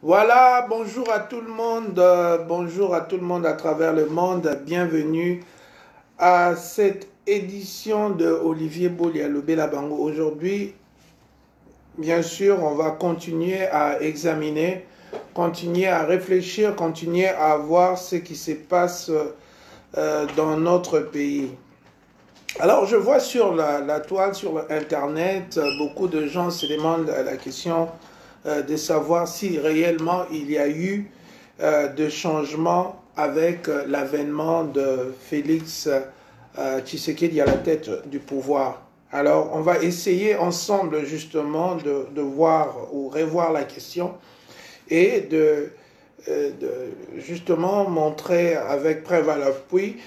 Voilà, bonjour à tout le monde, bonjour à tout le monde à travers le monde, bienvenue à cette édition de Olivier Bolialobé Labango. Aujourd'hui, bien sûr, on va continuer à examiner, continuer à réfléchir, continuer à voir ce qui se passe dans notre pays. Alors, je vois sur la toile, sur Internet, beaucoup de gens se demandent la question de savoir si réellement il y a eu de changements avec l'avènement de Félix Tshisekedi à la tête du pouvoir. Alors, on va essayer ensemble justement de voir ou revoir la question et de justement montrer avec preuve à l'appui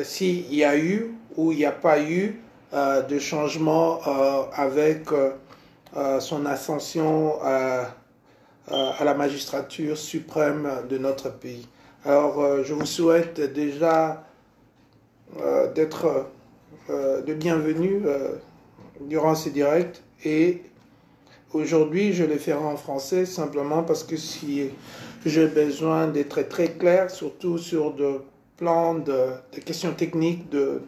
s'il y a eu ou il n'y a pas eu de changement avec son ascension à la magistrature suprême de notre pays. Alors, je vous souhaite déjà d'être de bienvenue durant ces directs et aujourd'hui, je les ferai en français simplement parce que si j'ai besoin d'être très clair, surtout sur de plans de questions techniques, de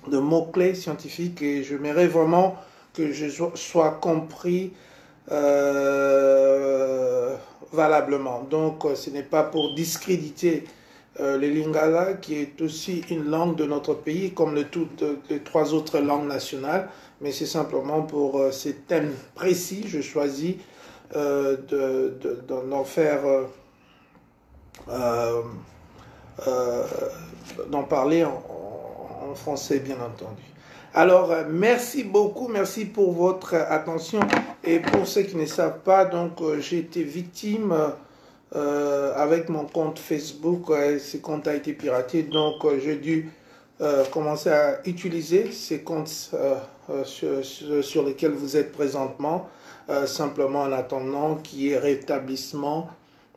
mots-clés scientifiques, et je m'aimerais vraiment que je sois compris valablement. Donc, ce n'est pas pour discréditer le lingala, qui est aussi une langue de notre pays, comme les trois autres langues nationales, mais c'est simplement pour ces thèmes précis, je choisis d'en faire, d'en parler en français, bien entendu. Alors, merci beaucoup, merci pour votre attention. Et pour ceux qui ne savent pas, donc j'ai été victime avec mon compte Facebook. Ce compte a été piraté, donc j'ai dû commencer à utiliser ces comptes sur lesquels vous êtes présentement, simplement en attendant qu'il y ait rétablissement.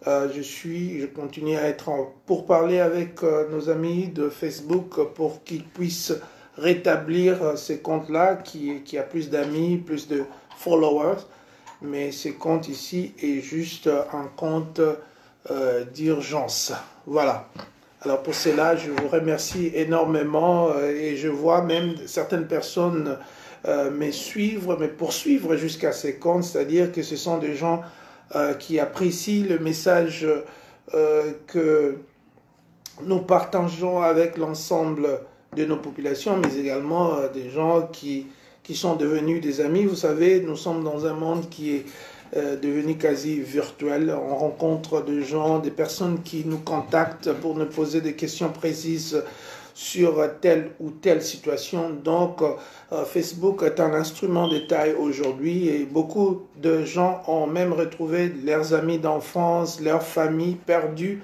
Je continue à être pour parler avec nos amis de Facebook pour qu'ils puissent rétablir ces comptes-là qui a plus d'amis, plus de followers. Mais ce compte ici est juste un compte d'urgence. Voilà. Alors pour cela, je vous remercie énormément et je vois même certaines personnes me poursuivre jusqu'à ces comptes, c'est-à-dire que ce sont des gens qui apprécient le message que nous partageons avec l'ensemble de nos populations, mais également des gens qui sont devenus des amis. Vous savez, nous sommes dans un monde qui est devenu quasi virtuel. On rencontre des gens, des personnes qui nous contactent pour nous poser des questions précises sur telle ou telle situation. Donc, Facebook est un instrument de taille aujourd'hui et beaucoup de gens ont même retrouvé leurs amis d'enfance, leurs familles perdues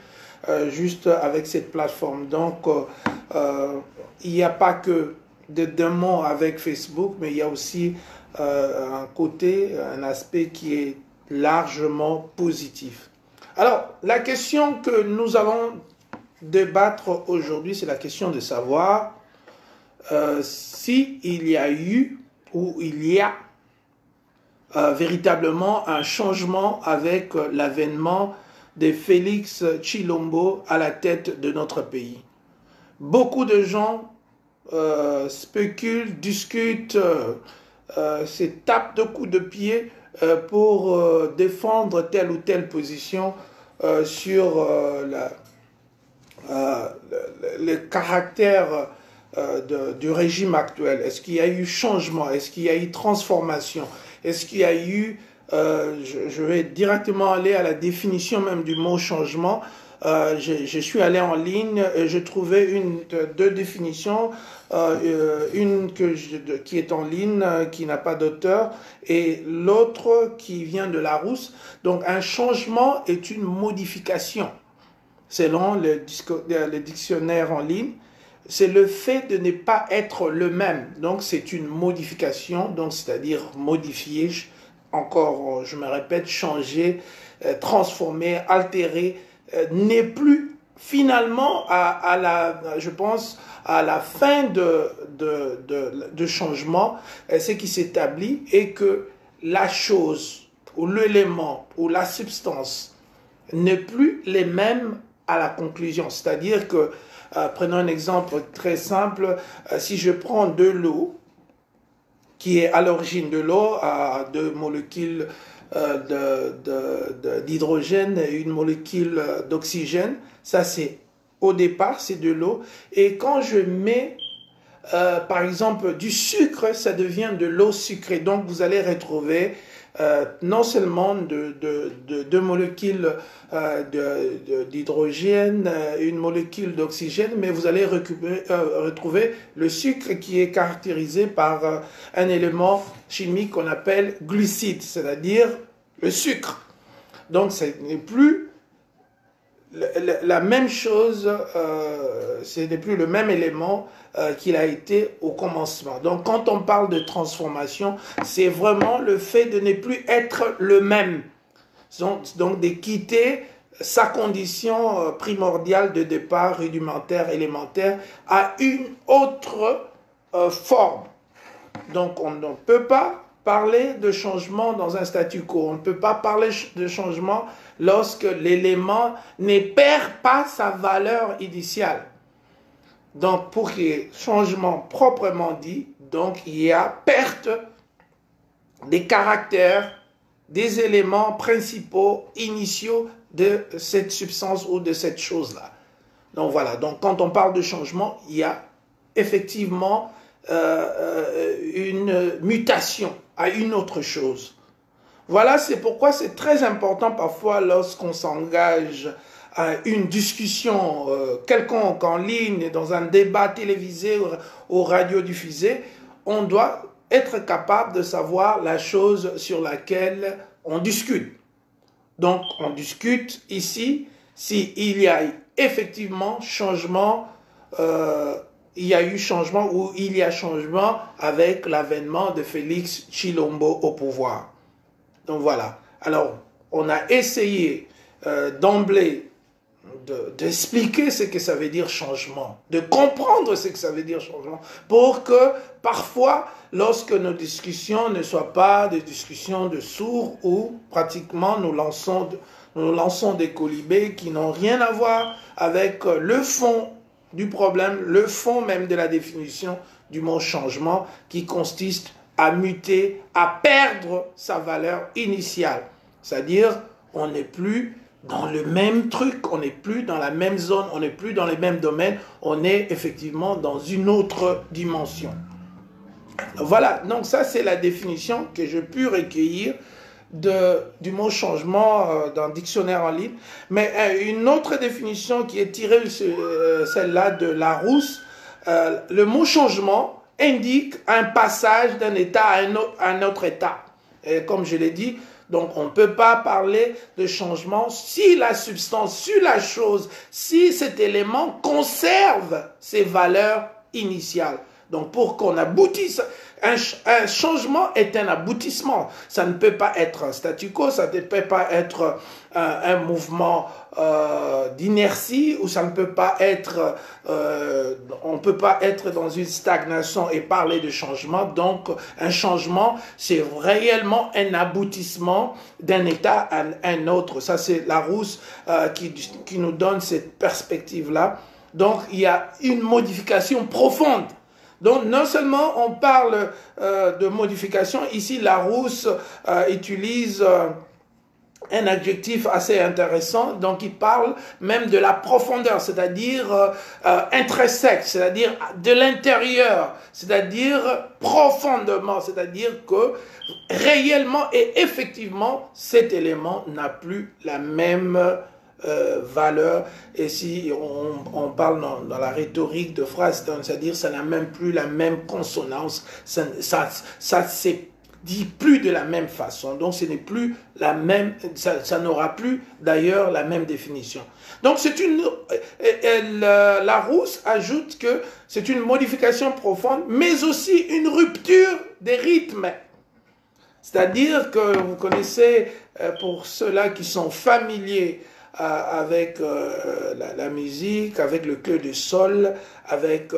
juste avec cette plateforme. Donc, il n'y a pas que de démons avec Facebook, mais il y a aussi un côté, un aspect qui est largement positif. Alors, la question que nous allons débattre aujourd'hui, c'est la question de savoir s'il y a eu ou il y a véritablement un changement avec l'avènement de Félix Tshilombo à la tête de notre pays. Beaucoup de gens spéculent, discutent, se tapent de coups de pied pour défendre telle ou telle position sur le caractère du régime actuel. Est-ce qu'il y a eu changement? Est-ce qu'il y a eu transformation? Est-ce qu'il y a eu... je vais directement aller à la définition même du mot changement. Je suis allé en ligne et j'ai trouvé deux définitions. Une qui est en ligne, qui n'a pas d'auteur, et l'autre qui vient de Larousse. Donc un changement est une modification. Selon le dictionnaire en ligne, c'est le fait de ne pas être le même. Donc c'est une modification, donc c'est-à-dire modifier, encore je me répète, changer, transformer, altérer, n'est plus finalement je pense, à la fin de changement, ce qui s'établit est que la chose ou l'élément ou la substance n'est plus les mêmes à la conclusion. C'est-à-dire que, prenons un exemple très simple, si je prends de l'eau, qui est à l'origine de l'eau, à deux molécules d'hydrogène et une molécule d'oxygène, ça c'est au départ, c'est de l'eau. Et quand je mets, par exemple, du sucre, ça devient de l'eau sucrée. Donc vous allez retrouver non seulement deux molécules d'hydrogène, une molécule d'oxygène, mais vous allez retrouver le sucre qui est caractérisé par un élément chimique qu'on appelle glucide, c'est-à-dire le sucre. Donc ce n'est plus la même chose, ce n'est plus le même élément qu'il a été au commencement. Donc quand on parle de transformation, c'est vraiment le fait de ne plus être le même. Donc de quitter sa condition primordiale de départ, rudimentaire, élémentaire, à une autre forme. Donc on ne peut pas parler de changement dans un statu quo. On ne peut pas parler de changement lorsque l'élément ne perd pas sa valeur initiale. Donc, pour qu'il y ait changement proprement dit, donc il y a perte des caractères, des éléments principaux, initiaux de cette substance ou de cette chose-là. Donc voilà, donc quand on parle de changement, il y a effectivement une mutation à une autre chose. Voilà, c'est pourquoi c'est très important parfois lorsqu'on s'engage à une discussion quelconque en ligne, dans un débat télévisé ou radiodiffusé, on doit être capable de savoir la chose sur laquelle on discute. Donc, on discute ici s'il y a effectivement changement, il y a eu changement ou il y a changement avec l'avènement de Félix Tshilombo au pouvoir. Donc voilà. Alors, on a essayé d'emblée d'expliquer ce que ça veut dire changement, de comprendre ce que ça veut dire changement, pour que parfois, lorsque nos discussions ne soient pas des discussions de sourds où pratiquement nous lançons des colibés qui n'ont rien à voir avec le fond du problème, le fond même de la définition du mot changement qui consiste à muter, à perdre sa valeur initiale. C'est-à-dire, on n'est plus dans le même truc, on n'est plus dans la même zone, on n'est plus dans les mêmes domaines, on est effectivement dans une autre dimension. Voilà, donc ça c'est la définition que j'ai pu recueillir du mot changement dans le dictionnaire en ligne. Mais une autre définition qui est tirée, celle-là de Larousse, le mot changement indique un passage d'un état à un autre état. Et comme je l'ai dit, donc on ne peut pas parler de changement si la substance, si la chose, si cet élément conserve ses valeurs initiales. Donc pour qu'on aboutisse, un changement est un aboutissement. Ça ne peut pas être un statu quo, ça ne peut pas être un mouvement d'inertie, ou ça ne peut pas être, on ne peut pas être dans une stagnation et parler de changement. Donc un changement, c'est réellement un aboutissement d'un état à un autre. Ça c'est Larousse qui nous donne cette perspective-là. Donc il y a une modification profonde. Donc, non seulement on parle de modification, ici Larousse utilise un adjectif assez intéressant, donc il parle même de la profondeur, c'est-à-dire intrinsèque, c'est-à-dire de l'intérieur, c'est-à-dire profondément, c'est-à-dire que réellement et effectivement, cet élément n'a plus la même valeur. Et si on parle dans la rhétorique de phrase, c'est-à-dire ça n'a même plus la même consonance, ça s'est dit plus de la même façon, donc ce n'est plus la même, ça n'aura plus d'ailleurs la même définition. Donc c'est Larousse ajoute que c'est une modification profonde, mais aussi une rupture des rythmes. C'est-à-dire que vous connaissez, pour ceux-là qui sont familiers avec la musique, avec le cœur de sol, avec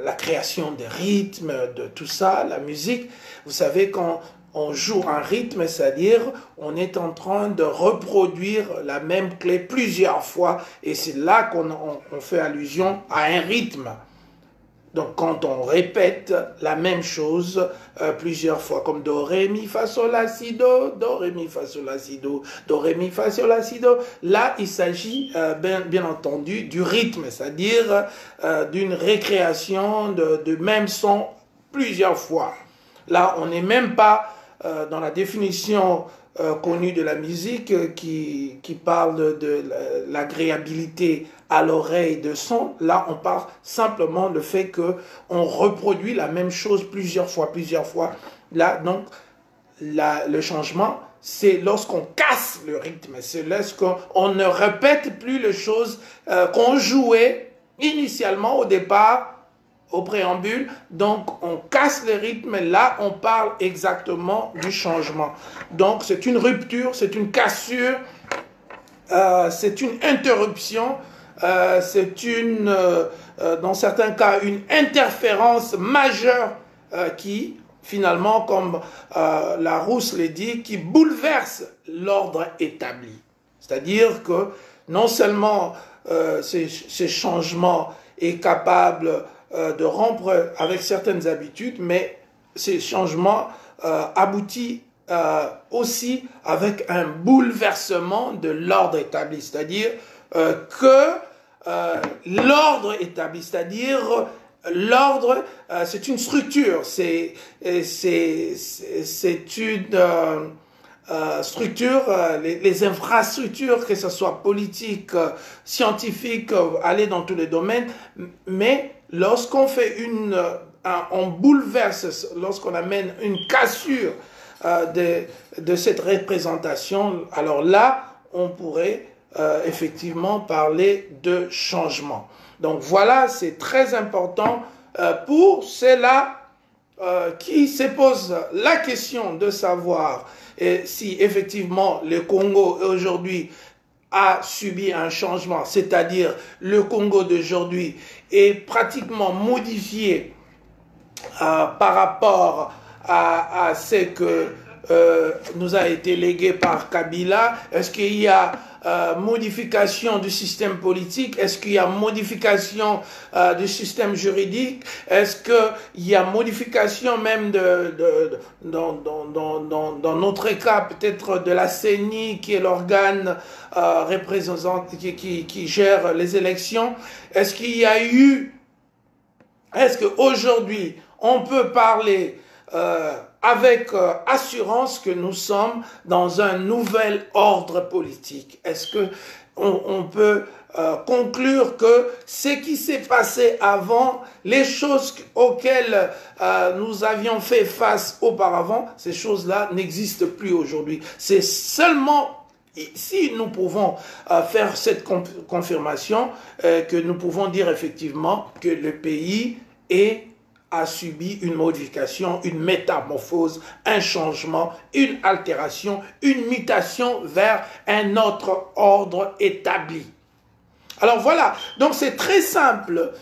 la création des rythmes, de tout ça, la musique. Vous savez, quand on joue un rythme, c'est-à-dire on est en train de reproduire la même clé plusieurs fois, et c'est là qu'on fait allusion à un rythme. Donc quand on répète la même chose plusieurs fois, comme do, ré, mi, fa, sol, la, si, do, ré, mi, fa, sol, la, si, do, ré, mi, fa, sol, la, si, do, là il s'agit bien entendu du rythme, c'est-à-dire d'une récréation de même son plusieurs fois. Là on n'est même pas dans la définition connue de la musique qui parle de l'agréabilité à l'oreille de son. Là, on parle simplement du fait qu'on reproduit la même chose plusieurs fois. Là, donc, le changement, c'est lorsqu'on casse le rythme, c'est lorsqu'on ne répète plus les choses qu'on jouait initialement au départ, au préambule. Donc, on casse le rythme. Là, on parle exactement du changement. Donc, c'est une rupture, c'est une cassure, c'est une interruption, c'est dans certains cas, une interférence majeure qui, finalement, comme Larousse l'a dit, qui bouleverse l'ordre établi. C'est-à-dire que non seulement ces changements est capable de rompre avec certaines habitudes, mais ces changements aboutissent aussi avec un bouleversement de l'ordre établi, c'est-à-dire que l'ordre établi, c'est-à-dire l'ordre, c'est une structure, c'est une structure, les infrastructures, que ce soit politique, scientifique, aller dans tous les domaines, mais lorsqu'on fait on bouleverse, lorsqu'on amène une cassure de cette représentation, alors là, on pourrait effectivement parler de changement. Donc voilà, c'est très important pour ceux-là qui se posent la question de savoir si effectivement le Congo aujourd'hui a subi un changement, c'est-à-dire le Congo d'aujourd'hui est pratiquement modifié par rapport à ce que nous a été légué par Kabila. Est-ce qu'il y a modification du système politique? Est-ce qu'il y a modification du système juridique? Est-ce qu'il y a modification même dans notre cas, peut-être de la CENI, qui est l'organe représentant, qui gère les élections? Est-ce qu'il y a eu, est-ce qu'aujourd'hui, on peut parler avec assurance que nous sommes dans un nouvel ordre politique? Est-ce que on peut conclure que ce qui s'est passé avant, les choses auxquelles nous avions fait face auparavant, ces choses-là n'existent plus aujourd'hui? C'est seulement si nous pouvons faire cette confirmation que nous pouvons dire effectivement que le pays a subi une modification, une métamorphose, un changement, une altération, une mutation vers un autre ordre établi. Alors voilà, donc c'est très simple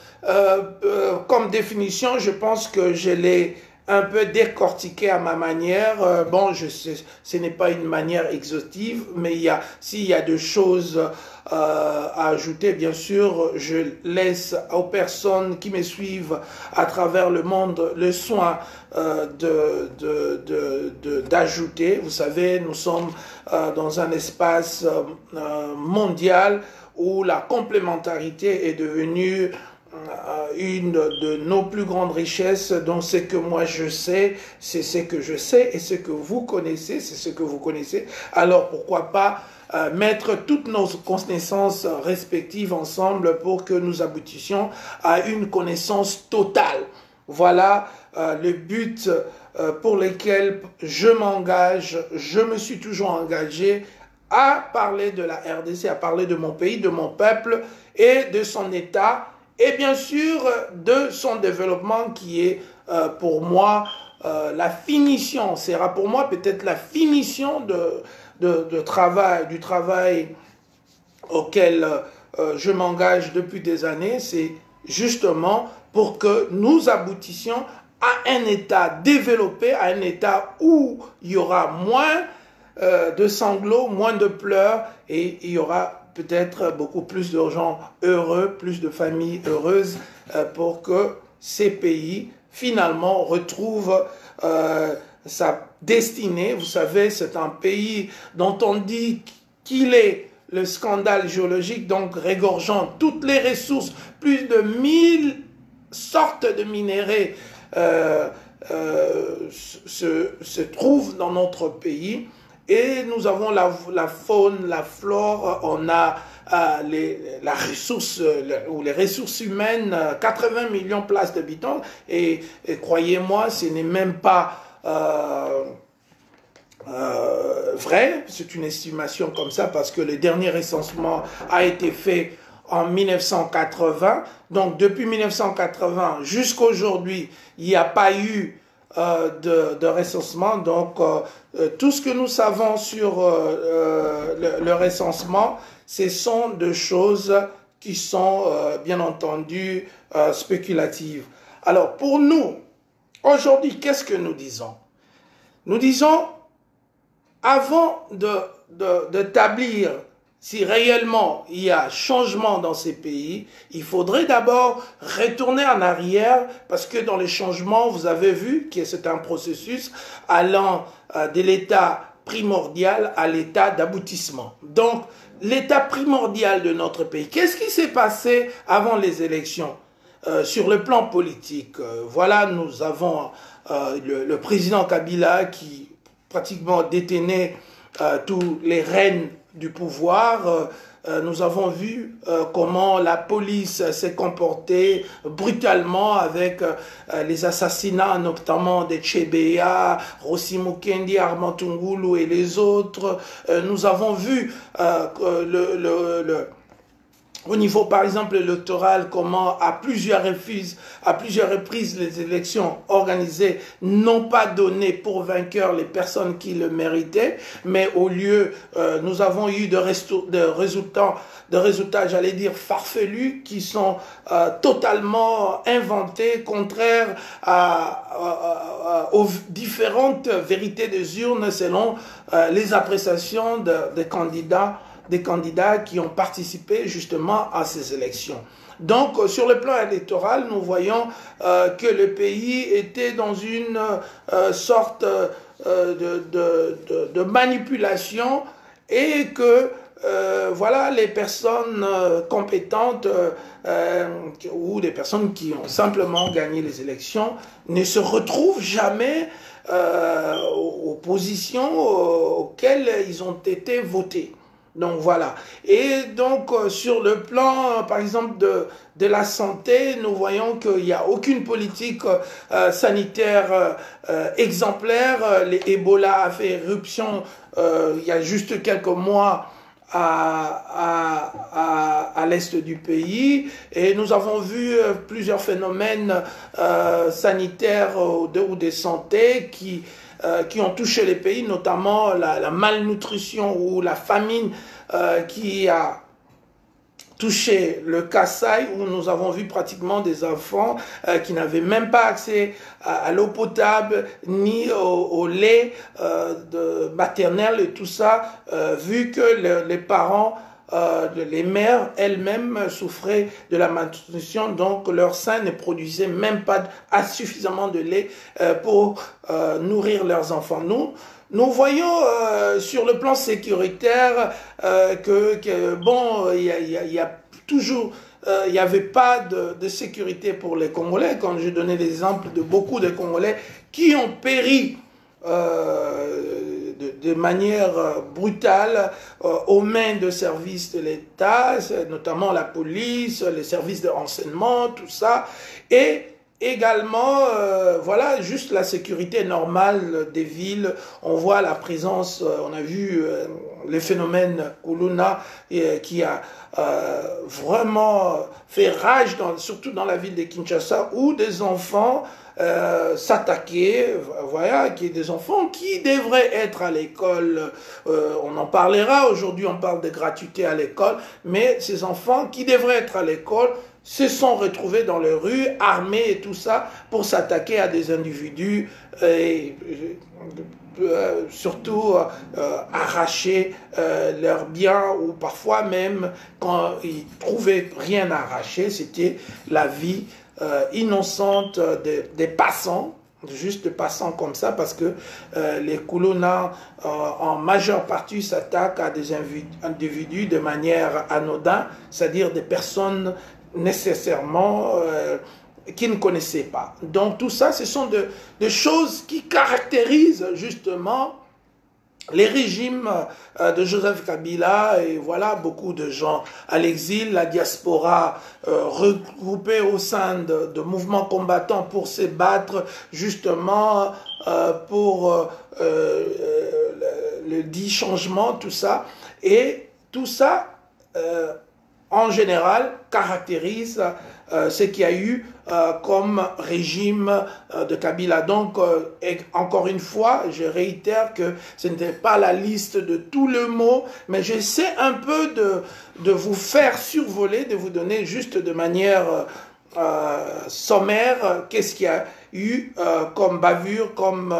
comme définition. Je pense que je l'ai un peu décortiqué à ma manière. Bon, je sais, ce n'est pas une manière exhaustive, mais s'il y a des choses à ajouter, bien sûr, je laisse aux personnes qui me suivent à travers le monde le soin d'ajouter. Vous savez, nous sommes dans un espace mondial où la complémentarité est devenue une de nos plus grandes richesses. Donc ce que moi je sais, c'est ce que je sais, et ce que vous connaissez, c'est ce que vous connaissez. Alors pourquoi pas mettre toutes nos connaissances respectives ensemble pour que nous aboutissions à une connaissance totale. Voilà le but pour lequel je m'engage, je me suis toujours engagé à parler de la RDC, à parler de mon pays, de mon peuple et de son État, et bien sûr de son développement qui est pour moi la finition, sera pour moi peut-être la finition du travail auquel je m'engage depuis des années. C'est justement pour que nous aboutissions à un État développé, à un État où il y aura moins de sanglots, moins de pleurs, et il y aura peut-être beaucoup plus de gens heureux, plus de familles heureuses, pour que ces pays finalement retrouvent sa destinée. Vous savez, c'est un pays dont on dit qu'il est le scandale géologique, donc régorgeant toutes les ressources, plus de 1000 sortes de minéraux se trouvent dans notre pays. Et nous avons la faune, la flore, on a la ressource, ou les ressources humaines, 80 millions de places d'habitants, et croyez-moi, ce n'est même pas vrai, c'est une estimation comme ça, parce que le dernier recensement a été fait en 1980, donc depuis 1980 jusqu'à aujourd'hui, il n'y a pas eu de recensement. Donc tout ce que nous savons sur le recensement, ce sont des choses qui sont bien entendu spéculatives. Alors pour nous, aujourd'hui, qu'est-ce que nous disons? Nous disons, avant d'établir si réellement il y a changement dans ces pays, il faudrait d'abord retourner en arrière, parce que dans les changements, vous avez vu que c'est un processus allant de l'état primordial à l'état d'aboutissement. Donc, l'état primordial de notre pays, qu'est-ce qui s'est passé avant les élections sur le plan politique? Voilà, nous avons le président Kabila qui pratiquement détenait tous les rênes du pouvoir. Nous avons vu comment la police s'est comportée brutalement avec les assassinats, notamment de Tchébéa, Rossi Mukendi, Armand Tungulu et les autres. Nous avons vu au niveau, par exemple, électoral, comment à plusieurs reprises, les élections organisées n'ont pas donné pour vainqueur les personnes qui le méritaient, mais au lieu, nous avons eu de résultats, j'allais dire, farfelus, qui sont totalement inventés, contraires aux différentes vérités des urnes selon les appréciations des candidats qui ont participé justement à ces élections. Donc, sur le plan électoral, nous voyons que le pays était dans une sorte de manipulation, et que voilà, les personnes compétentes ou des personnes qui ont simplement gagné les élections ne se retrouvent jamais aux positions auxquelles ils ont été votés. Donc voilà. Et donc sur le plan, par exemple, de la santé, nous voyons qu'il n'y a aucune politique sanitaire exemplaire. Ebola a fait éruption il y a juste quelques mois à l'est du pays, et nous avons vu plusieurs phénomènes sanitaires ou de santé qui ont touché les pays, notamment la malnutrition ou la famine qui a touché le Kasaï, où nous avons vu pratiquement des enfants qui n'avaient même pas accès à l'eau potable ni au lait maternel et tout ça, vu que les parents, les mères elles-mêmes souffraient de la malnutrition, donc leur sein ne produisait même pas suffisamment de lait pour nourrir leurs enfants. Nous voyons sur le plan sécuritaire bon, il y a toujours, il n'y avait pas de sécurité pour les Congolais. Quand je donnais l'exemple de beaucoup de Congolais qui ont péri de manière brutale aux mains de services de l'État, notamment la police, les services de renseignement, tout ça, et également, voilà, juste la sécurité normale des villes. On voit la présence, on a vu les phénomènes Kuluna qui a vraiment fait rage, surtout dans la ville de Kinshasa, où des enfants s'attaquaient, voilà, qui des enfants qui devraient être à l'école. On en parlera aujourd'hui, on parle de gratuité à l'école, mais ces enfants qui devraient être à l'école se sont retrouvés dans les rues, armés et tout ça, pour s'attaquer à des individus surtout arracher leurs biens, ou parfois même quand ils trouvaient rien à arracher, c'était la vie innocente des passants, juste des passants comme ça, parce que les Kuluna en majeure partie s'attaquent à des individus de manière anodine, c'est-à-dire des personnes nécessairement qui ne connaissaient pas. Donc tout ça, ce sont des choses qui caractérisent justement les régimes de Joseph Kabila, et voilà, beaucoup de gens à l'exil, la diaspora regroupée au sein de mouvements combattants pour se battre justement pour le dit changement, tout ça. Et tout ça, en général, caractérise ce qu'il y a eu comme régime de Kabila. Donc, encore une fois, je réitère que ce n'était pas la liste de tous les mots, mais j'essaie un peu de vous faire survoler, de vous donner juste de manière sommaire qu'est-ce qu'il y a eu comme bavure, comme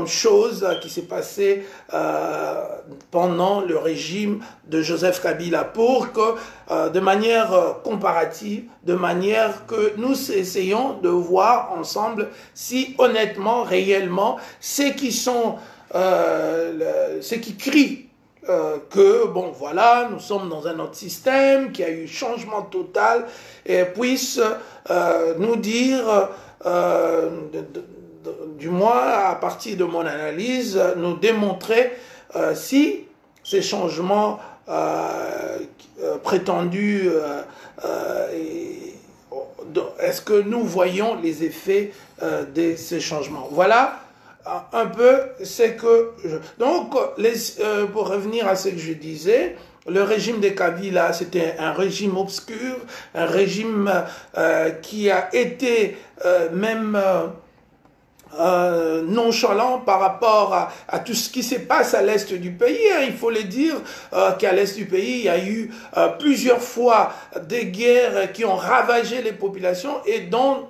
chose qui s'est passée pendant le régime de Joseph Kabila, pour que de manière comparative, de manière que nous essayons de voir ensemble si honnêtement, réellement, ceux qui crient que, bon, voilà, nous sommes dans un autre système, qu'il y a eu changement total, et puissent nous dire du moins à partir de mon analyse, nous démontrer si ces changements prétendus, est-ce que nous voyons les effets de ces changements. Voilà un peu ce que... Donc, pour revenir à ce que je disais, le régime de Kabila, c'était un régime obscur, un régime qui a été même... nonchalant par rapport à tout ce qui se passe à l'est du pays. Il faut le dire qu'à l'est du pays, il y a eu plusieurs fois des guerres qui ont ravagé les populations et dont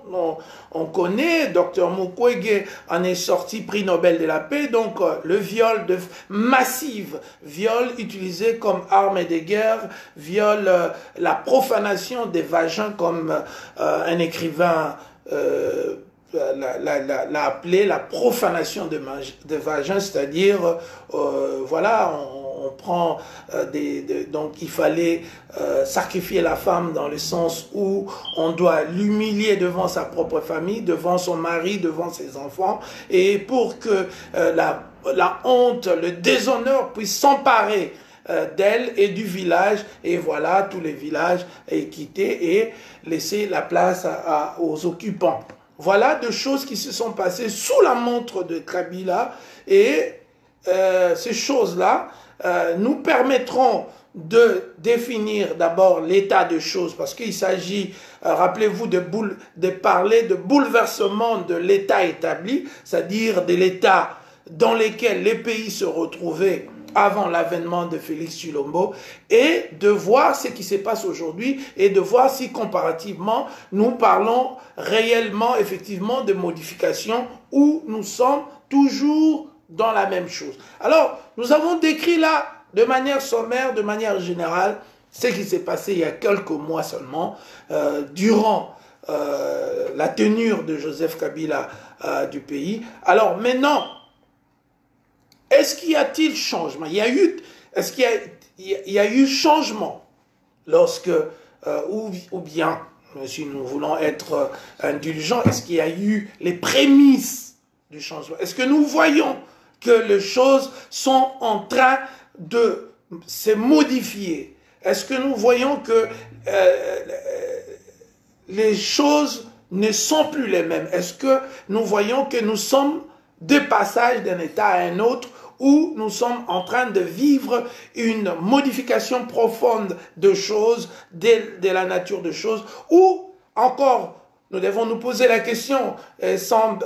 on connaît, Dr Mukwege en est sorti prix Nobel de la paix, donc le viol massif, viol utilisé comme arme de guerre, viol, la profanation des vagins comme un écrivain l'a appelé la profanation de vagin, c'est-à-dire, voilà, on prend donc il fallait sacrifier la femme dans le sens où on doit l'humilier devant sa propre famille, devant son mari, devant ses enfants, et pour que la honte, le déshonneur puisse s'emparer d'elle et du village, et voilà, tous les villages est quitté et laisser la place aux occupants. Voilà deux choses qui se sont passées sous la montre de Kabila, et ces choses-là nous permettront de définir d'abord l'état de choses, parce qu'il s'agit, rappelez-vous, de parler de bouleversement de l'état établi, c'est-à-dire de l'état dans lequel les pays se retrouvaient avant l'avènement de Félix Tshilombo, et de voir ce qui se passe aujourd'hui, et de voir si comparativement nous parlons réellement effectivement de modifications, ou nous sommes toujours dans la même chose. Alors, nous avons décrit là, de manière sommaire, de manière générale, ce qui s'est passé il y a quelques mois seulement, durant la tenure de Joseph Kabila du pays. Alors maintenant, est-ce qu'il y a-t-il changement? Est-ce qu'il y a eu changement lorsque, ou bien, si nous voulons être indulgents, est-ce qu'il y a eu les prémices du changement? Est-ce que nous voyons que les choses sont en train de se modifier? Est-ce que nous voyons que les choses ne sont plus les mêmes? Est-ce que nous voyons que nous sommes de passage d'un état à un autre, où nous sommes en train de vivre une modification profonde de choses, de la nature de choses, ou encore, nous devons nous poser la question, sans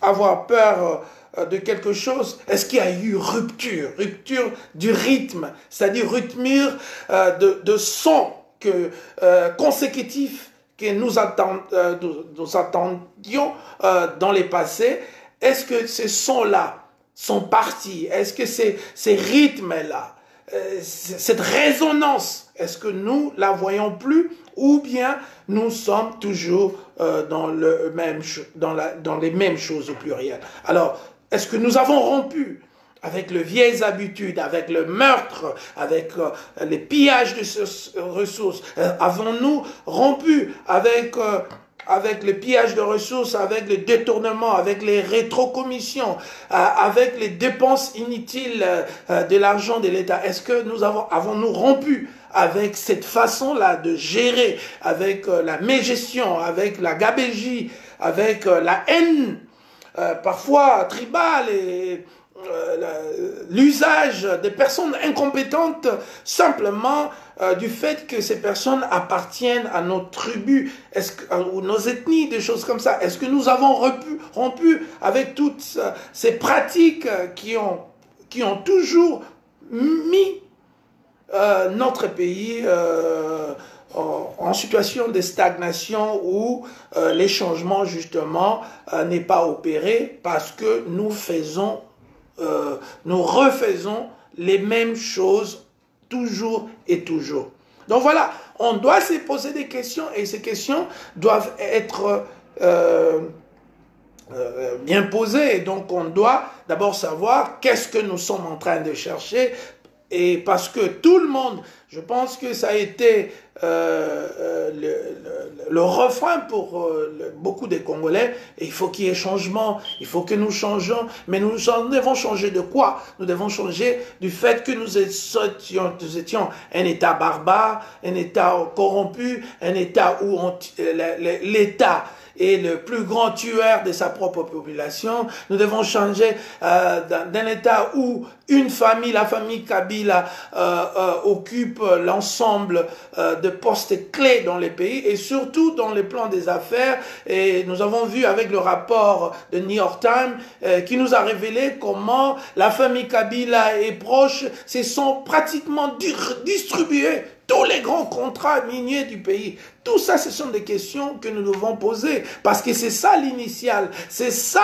avoir peur de quelque chose, est-ce qu'il y a eu rupture du rythme, c'est-à-dire rupture de son consécutif que nous attendions dans les passés. Est-ce que ces sons-là sont partis? Est-ce que ces rythmes-là, cette résonance, est-ce que nous la voyons plus, ou bien nous sommes toujours dans les mêmes choses au pluriel? Alors, est-ce que nous avons rompu avec les vieilles habitudes, avec le meurtre, avec les pillages de ressources? Avons-nous rompu avec le pillage de ressources, avec le détournement, avec les rétrocommissions, avec les dépenses inutiles de l'argent de l'État? Est-ce que avons-nous rompu avec cette façon-là de gérer, avec la mégestion, avec la gabégie, avec la haine, parfois tribale, et l'usage des personnes incompétentes simplement du fait que ces personnes appartiennent à nos tribus ou nos ethnies, des choses comme ça? Est-ce que nous avons rompu avec toutes ces pratiques qui ont toujours mis notre pays en situation de stagnation où les changements justement n'est pas opéré parce que nous refaisons les mêmes choses toujours et toujours? Donc voilà, on doit se poser des questions, et ces questions doivent être bien posées. Et donc on doit d'abord savoir qu'est-ce que nous sommes en train de chercher. Et parce que tout le monde, je pense que ça a été le refrain pour beaucoup des Congolais. Et il faut qu'il y ait changement, il faut que nous changeons. Mais nous devons changer de quoi? Nous devons changer du fait que nous étions un État barbare, un État corrompu, un État où l'État est le plus grand tueur de sa propre population. Nous devons changer d'un État où une famille, la famille Kabila, occupe l'ensemble de postes clés dans les pays, et surtout dans les plans des affaires. Et nous avons vu avec le rapport de New York Times qui nous a révélé comment la famille Kabila et proches se sont pratiquement distribués tous les grands contrats miniers du pays. Tout ça, ce sont des questions que nous devons poser, parce que c'est ça l'initial, c'est ça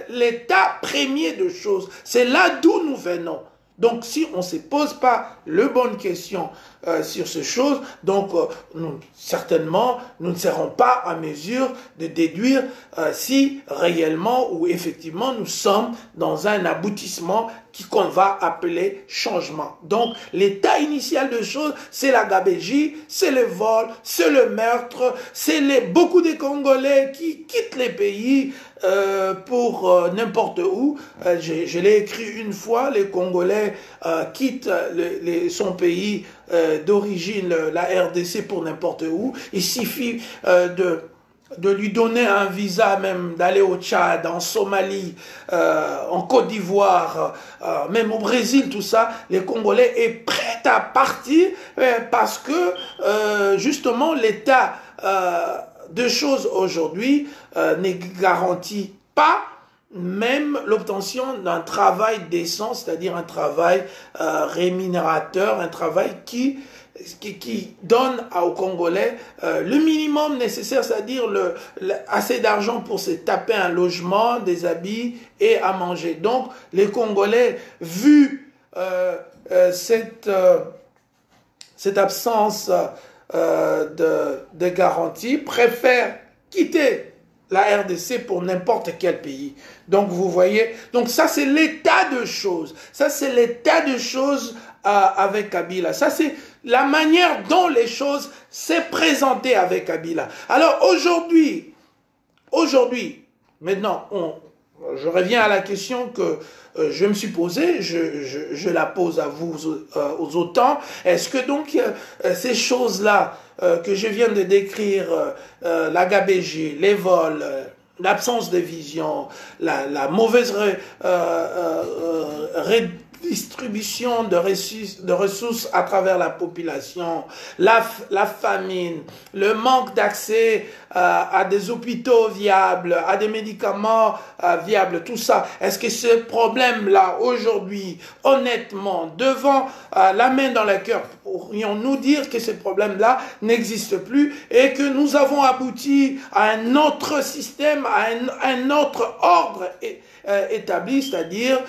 l'état premier de choses, c'est là d'où nous venons. Donc, si on ne se pose pas les bonnes questions sur ces choses, donc certainement, nous ne serons pas en mesure de déduire si réellement ou effectivement nous sommes dans un aboutissement qu'on va appeler changement. Donc, l'état initial de choses, c'est la gabégie, c'est le vol, c'est le meurtre, c'est beaucoup de Congolais qui quittent les pays pour n'importe où. Je l'ai écrit une fois, les Congolais quittent son pays d'origine, la RDC, pour n'importe où. Il suffit de lui donner un visa, même d'aller au Tchad, en Somalie, en Côte d'Ivoire, même au Brésil, tout ça. Les Congolais sont prêts à partir parce que justement l'état de choses aujourd'hui ne garantit pas même l'obtention d'un travail décent, c'est-à-dire un travail rémunérateur, un travail qui donne aux Congolais le minimum nécessaire, c'est-à-dire assez d'argent pour se taper un logement, des habits et à manger. Donc les Congolais, vu cette absence de garantie, préfèrent quitter la RDC pour n'importe quel pays. Donc vous voyez, donc ça c'est l'état de choses. Ça c'est l'état de choses avec Kabila. Ça c'est la manière dont les choses s'est présentées avec Kabila. Alors aujourd'hui, maintenant, je reviens à la question que je me suis posée, je la pose à vous aux autant. Est-ce que donc ces choses-là que je viens de décrire, la gabégie, les vols, l'absence de vision, la mauvaise redistribution de ressources à travers la population, la famine, le manque d'accès à des hôpitaux viables, à des médicaments viables, tout ça. Est-ce que ce problème-là, aujourd'hui, honnêtement, devant la main dans le cœur, pourrions-nous dire que ce problème-là n'existe plus et que nous avons abouti à un autre système, à un autre ordre établi, c'est-à-dire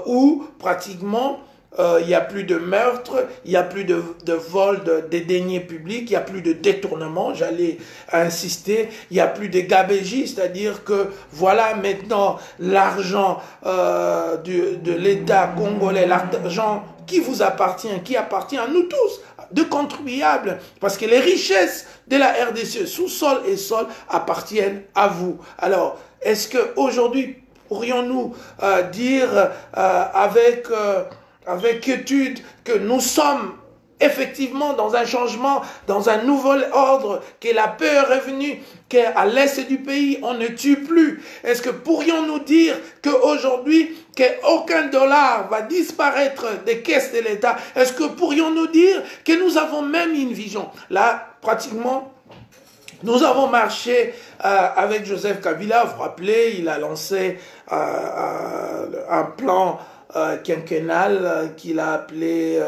où pratiquement il n'y a plus de meurtre, il n'y a plus de vol des deniers publics, il n'y a plus de détournement, j'allais insister, il n'y a plus de gabégie, c'est-à-dire que voilà maintenant l'argent de l'État congolais, l'argent qui vous appartient, qui appartient à nous tous, de contribuables, parce que les richesses de la RDC, sous-sol et sol, appartiennent à vous. Alors, est-ce qu'aujourd'hui, pourrions-nous dire avec quiétude que nous sommes effectivement dans un changement, dans un nouvel ordre, que la paix est revenue, qu'à l'est du pays, on ne tue plus? Est-ce que pourrions-nous dire qu'aujourd'hui, qu'aucun dollar va disparaître des caisses de l'État? Est-ce que pourrions-nous dire que nous avons même une vision? Là, pratiquement, nous avons marché avec Joseph Kabila, vous vous rappelez, il a lancé un plan quinquennal qu'il a appelé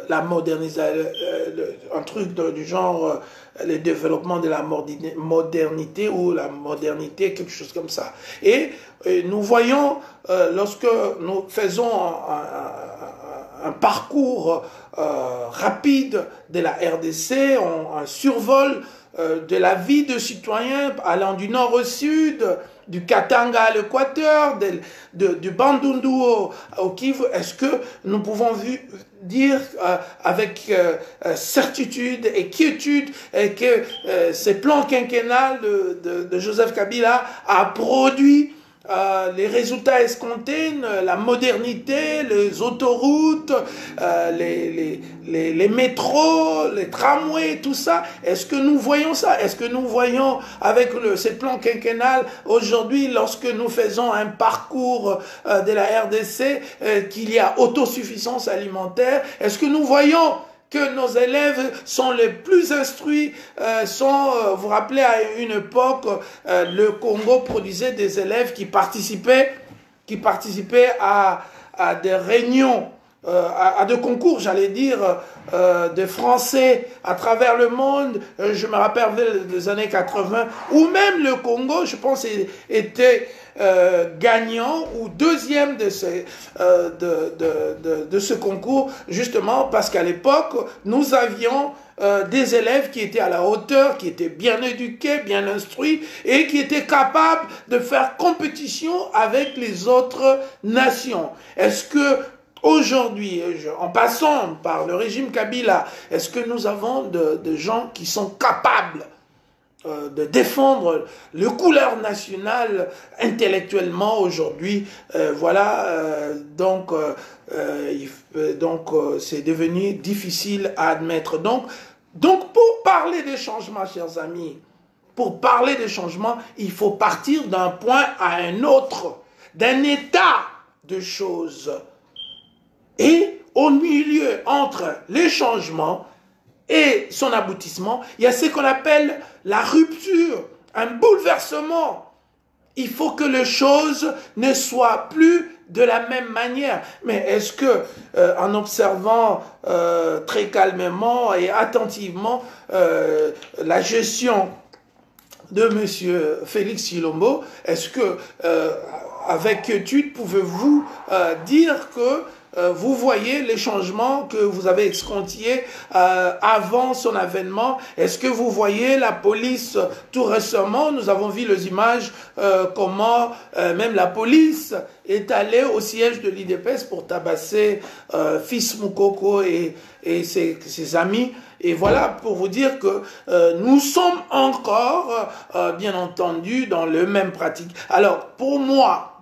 la modernisation, un truc du genre le développement de la modernité ou la modernité, quelque chose comme ça. Et nous voyons, lorsque nous faisons un parcours rapide de la RDC, un survol de la vie de citoyens allant du nord au sud, du Katanga à l'Équateur, du Bandundu au Kivu, est-ce que nous pouvons dire avec certitude et quiétude que ces plans quinquennal de Joseph Kabila a produit les résultats escomptés, la modernité, les autoroutes, les métros, les tramways, tout ça? Est-ce que nous voyons ça? Est-ce que nous voyons avec ces plans quinquennal aujourd'hui, lorsque nous faisons un parcours de la RDC, qu'il y a autosuffisance alimentaire? Est-ce que nous voyons que nos élèves sont les plus instruits, vous vous rappelez, à une époque, le Congo produisait des élèves qui participaient à des réunions, à des concours, j'allais dire, de français à travers le monde. Je me rappelle des années 80, où même le Congo, je pense, était gagnant ou deuxième de ce concours, justement parce qu'à l'époque, nous avions des élèves qui étaient à la hauteur, qui étaient bien éduqués, bien instruits et qui étaient capables de faire compétition avec les autres nations. Est-ce que aujourd'hui, en passant par le régime Kabila, est-ce que nous avons de gens qui sont capables de défendre le couleur nationale intellectuellement aujourd'hui? Donc c'est devenu difficile à admettre. Donc pour parler des changements, chers amis, pour parler des changements, il faut partir d'un point à un autre, d'un état de choses. Et au milieu, entre les changements et son aboutissement, il y a ce qu'on appelle la rupture, un bouleversement. Il faut que les choses ne soient plus de la même manière. Mais est-ce que, en observant très calmement et attentivement la gestion de M. Félix Tshilombo, est-ce que, avec quiétude, pouvez-vous dire que vous voyez les changements que vous avez escomptés avant son avènement? Est-ce que vous voyez la police tout récemment? Nous avons vu les images, comment même la police est allée au siège de l'IDPS pour tabasser Fils Moukoko et ses amis. Et voilà, pour vous dire que nous sommes encore, bien entendu, dans le même pratique. Alors, pour moi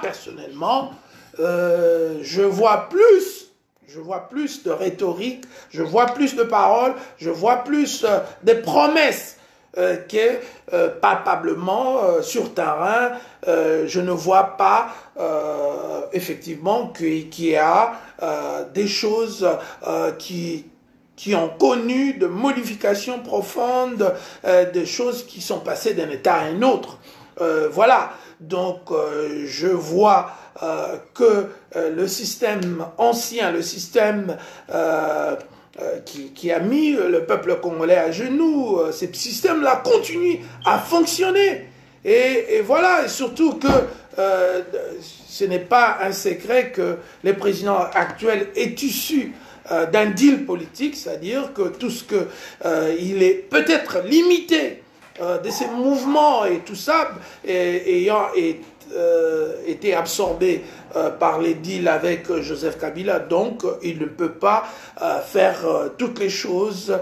personnellement, je vois plus de rhétorique, je vois plus de paroles, je vois plus de promesses que palpablement sur terrain, je ne vois pas effectivement qu'il y a des choses qui ont connu de modifications profondes, des choses qui sont passées d'un état à un autre. Voilà, donc je vois que le système ancien, le système qui a mis le peuple congolais à genoux, ces systèmes-là continuent à fonctionner. Et voilà, et surtout que ce n'est pas un secret que le président actuel est issu d'un deal politique, c'est-à-dire que tout ce que il est peut-être limité de ces mouvements et tout ça, ayant été absorbé par les deals avec Joseph Kabila, donc il ne peut pas faire toutes les choses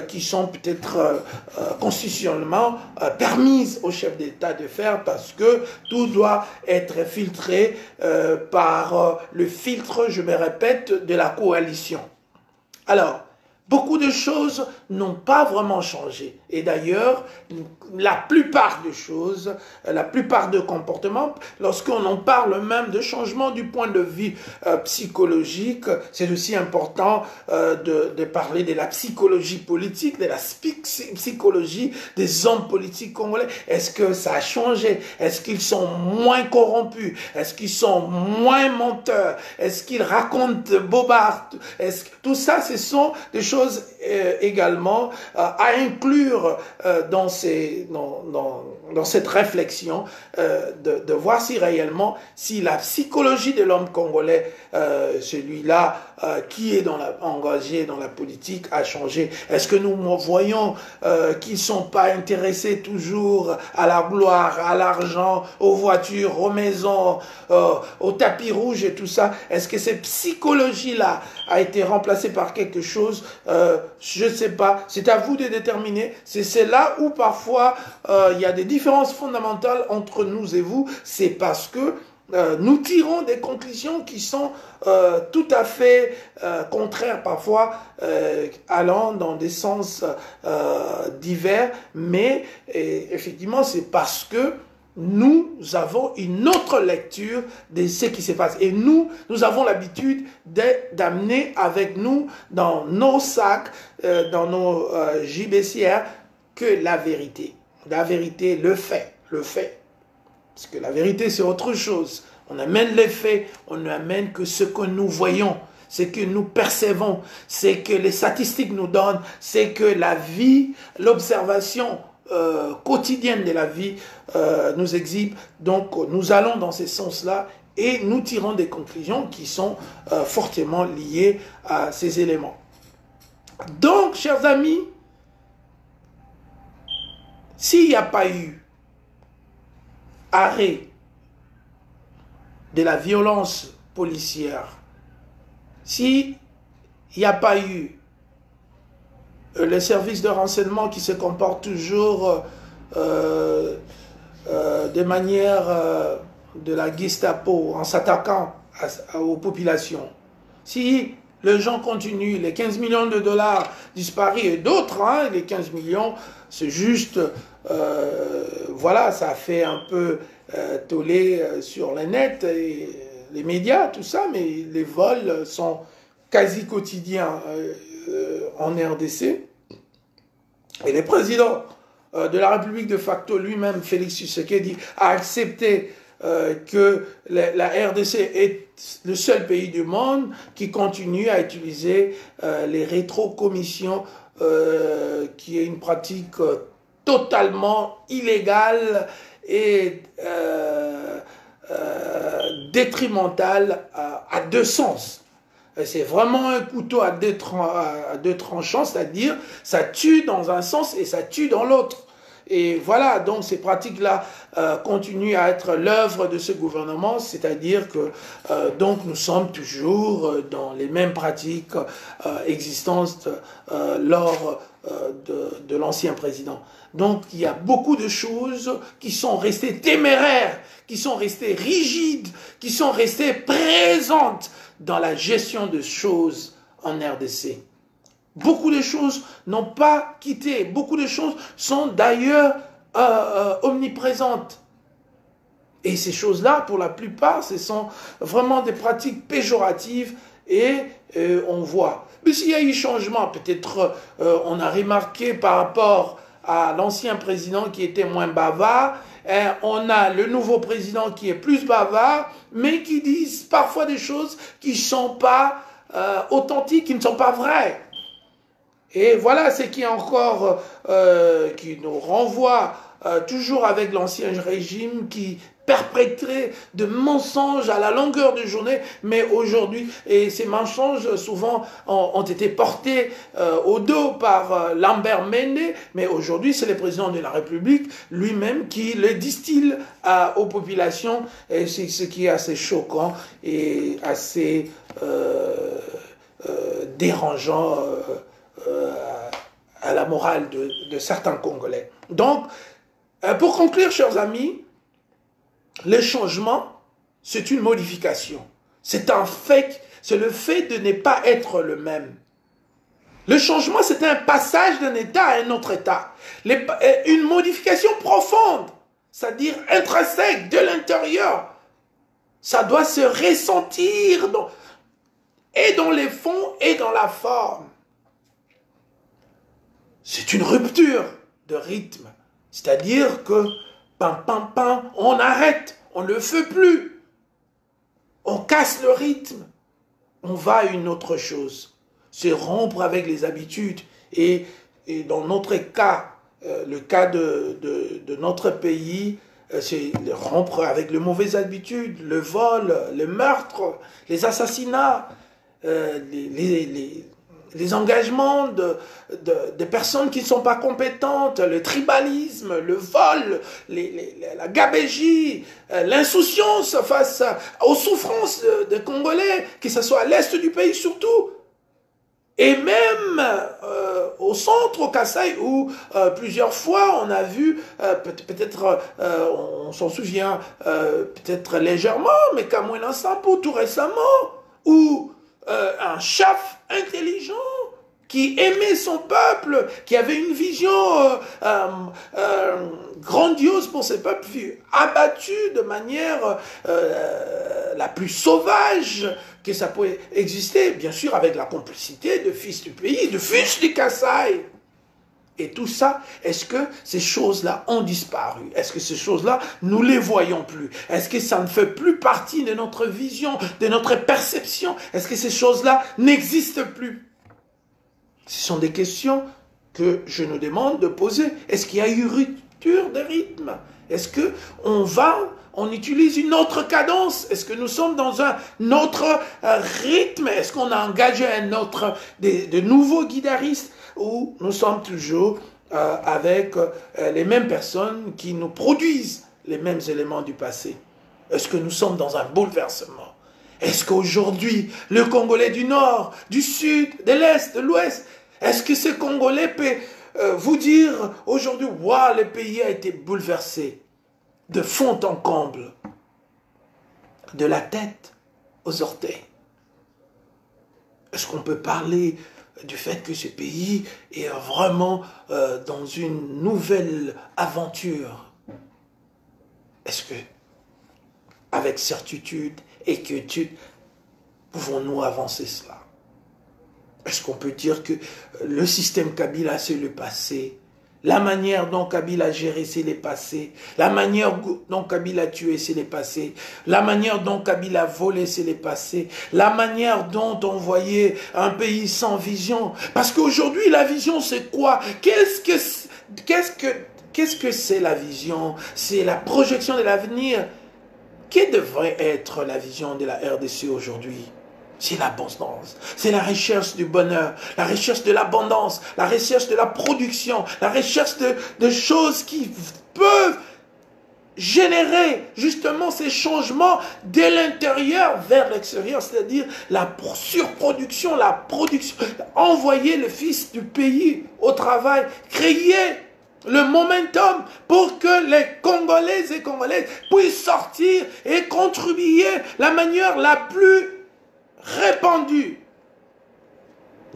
qui sont peut-être constitutionnellement permises au chef d'État de faire, parce que tout doit être filtré par le filtre, je me répète, de la coalition. Alors, beaucoup de choses n'ont pas vraiment changé. Et d'ailleurs, la plupart des choses, la plupart des comportements, lorsqu'on en parle même de changement du point de vue psychologique, c'est aussi important de parler de la psychologie politique, de la psychologie des hommes politiques congolais. Est-ce que ça a changé? Est-ce qu'ils sont moins corrompus? Est-ce qu'ils sont moins menteurs? Est-ce qu'ils racontent bobards? Tout ça, ce sont des choses également à inclure dans cette réflexion, de voir si réellement, si la psychologie de l'homme congolais, celui-là qui est engagé dans la politique, a changé. Est-ce que nous voyons qu'ils ne sont pas intéressés toujours à la gloire, à l'argent, aux voitures, aux maisons, au tapis rouge et tout ça? Est-ce que cette psychologie-là a été remplacée par quelque chose? Je ne sais pas, c'est à vous de déterminer. C'est là où parfois il y a des différences fondamentales entre nous et vous. C'est parce que nous tirons des conclusions qui sont tout à fait contraires parfois, allant dans des sens divers, mais effectivement c'est parce que nous avons une autre lecture de ce qui se passe. Et nous avons l'habitude d'amener avec nous dans nos sacs, dans nos gibecières, que la vérité. La vérité, le fait. Parce que la vérité, c'est autre chose. On amène les faits, on n'amène que ce que nous voyons, ce que nous percevons, ce que les statistiques nous donnent, c'est que la vie, l'observation quotidienne de la vie nous exhibe. Donc nous allons dans ce sens-là et nous tirons des conclusions qui sont fortement liées à ces éléments. Donc, chers amis, s'il n'y a pas eu arrêt de la violence policière, s'il n'y a pas eu les services de renseignement qui se comportent toujours de manière de la Gestapo en s'attaquant aux populations, si les gens continuent, les 15 millions de dollars disparus et d'autres, hein, les 15 millions, c'est juste, voilà, ça fait un peu toller sur le net et les médias, tout ça, mais les vols sont quasi quotidiens en RDC. Et le président de la République de facto lui-même, Félix Tshisekedi, a accepté que la RDC est le seul pays du monde qui continue à utiliser les rétrocommissions, qui est une pratique totalement illégale et détrimentale à deux sens. C'est vraiment un couteau à deux tranchants, c'est-à-dire ça tue dans un sens et ça tue dans l'autre. Et voilà, donc ces pratiques-là continuent à être l'œuvre de ce gouvernement, c'est-à-dire que donc nous sommes toujours dans les mêmes pratiques existantes lors de l'ancien président. Donc il y a beaucoup de choses qui sont restées téméraires, qui sont restées rigides, qui sont restées présentes dans la gestion de choses en RDC. Beaucoup de choses n'ont pas quitté. Beaucoup de choses sont d'ailleurs omniprésentes. Et ces choses-là, pour la plupart, ce sont vraiment des pratiques péjoratives et on voit. Mais s'il y a eu changement, peut-être on a remarqué par rapport à l'ancien président qui était moins bavard, on a le nouveau président qui est plus bavard, mais qui disent parfois des choses qui ne sont pas authentiques, qui ne sont pas vraies. Et voilà ce qui est encore, qui nous renvoie toujours avec l'ancien régime qui perpétrait de mensonges à la longueur de journée, mais aujourd'hui, et ces mensonges souvent ont été portés au dos par Lambert Mende, mais aujourd'hui c'est le président de la République lui-même qui le distille aux populations, et c'est ce qui est assez choquant et assez dérangeant à la morale de certains Congolais. Donc, pour conclure, chers amis, le changement, c'est une modification. C'est un fait, c'est le fait de ne pas être le même. Le changement, c'est un passage d'un état à un autre état. Une modification profonde, c'est-à-dire intrinsèque de l'intérieur. Ça doit se ressentir et dans les fonds et dans la forme. C'est une rupture de rythme. C'est-à-dire que, pam, pam, pam, on arrête, on ne le fait plus. On casse le rythme. On va à une autre chose. C'est rompre avec les habitudes. Et dans notre cas, le cas de notre pays, c'est rompre avec les mauvaises habitudes, le vol, le meurtre, les assassinats, les engagements de personnes qui ne sont pas compétentes, le tribalisme, le vol, la gabegie, l'insouciance face aux souffrances des Congolais, que ce soit à l'est du pays surtout, et même au centre, au Kasaï, où plusieurs fois on a vu, peut-être on s'en souvient peut-être légèrement, mais Kamwina Sampo tout récemment, où un chef intelligent qui aimait son peuple, qui avait une vision grandiose pour ses peuples, fut abattu de manière la plus sauvage que ça pouvait exister, bien sûr avec la complicité de fils du pays, de fils du Kasaï. Et tout ça, est-ce que ces choses-là ont disparu? Est-ce que ces choses-là, nous les voyons plus? Est-ce que ça ne fait plus partie de notre vision, de notre perception? Est-ce que ces choses-là n'existent plus? Ce sont des questions que je nous demande de poser. Est-ce qu'il y a eu rupture de rythme? Est-ce qu'on utilise une autre cadence? Est-ce que nous sommes dans un autre rythme? Est-ce qu'on a engagé de nouveaux guitaristes? Ou nous sommes toujours avec les mêmes personnes qui nous produisent les mêmes éléments du passé? Est-ce que nous sommes dans un bouleversement? Est-ce qu'aujourd'hui, le Congolais du Nord, du Sud, de l'Est, de l'Ouest, est-ce que ce Congolais peut vous dire aujourd'hui, waouh, le pays a été bouleversé de fond en comble, de la tête aux orteils? Est-ce qu'on peut parler du fait que ce pays est vraiment dans une nouvelle aventure? Est-ce que, avec certitude et quiétude, pouvons-nous avancer cela? Est-ce qu'on peut dire que le système Kabila, c'est le passé? La manière dont Kabila a géré, c'est le passé. La manière dont Kabila a tué, c'est le passé. La manière dont Kabila a volé, c'est le passé. La manière dont on voyait un pays sans vision. Parce qu'aujourd'hui, la vision, c'est quoi? Qu'est-ce que c'est la vision? C'est la projection de l'avenir. Quelle devrait être la vision de la RDC aujourd'hui? C'est l'abondance, c'est la recherche du bonheur, la recherche de l'abondance, la recherche de la production, la recherche de choses qui peuvent générer justement ces changements de l'intérieur vers l'extérieur, c'est-à-dire la surproduction, la production, envoyer le fils du pays au travail, créer le momentum pour que les Congolais et Congolaises puissent sortir et contribuer de la manière la plus répandue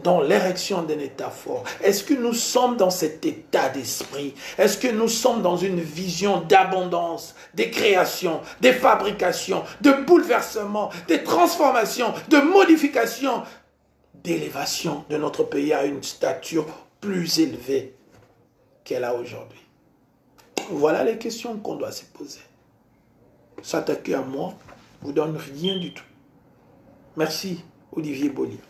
dans l'érection d'un état fort? Est-ce que nous sommes dans cet état d'esprit? Est-ce que nous sommes dans une vision d'abondance, de création, de fabrication, de bouleversement, de transformation, de modification, d'élévation de notre pays à une stature plus élevée qu'elle a aujourd'hui? Voilà les questions qu'on doit se poser. S'attaquer à moi ne vous donne rien du tout. Merci, Olivier Bollier.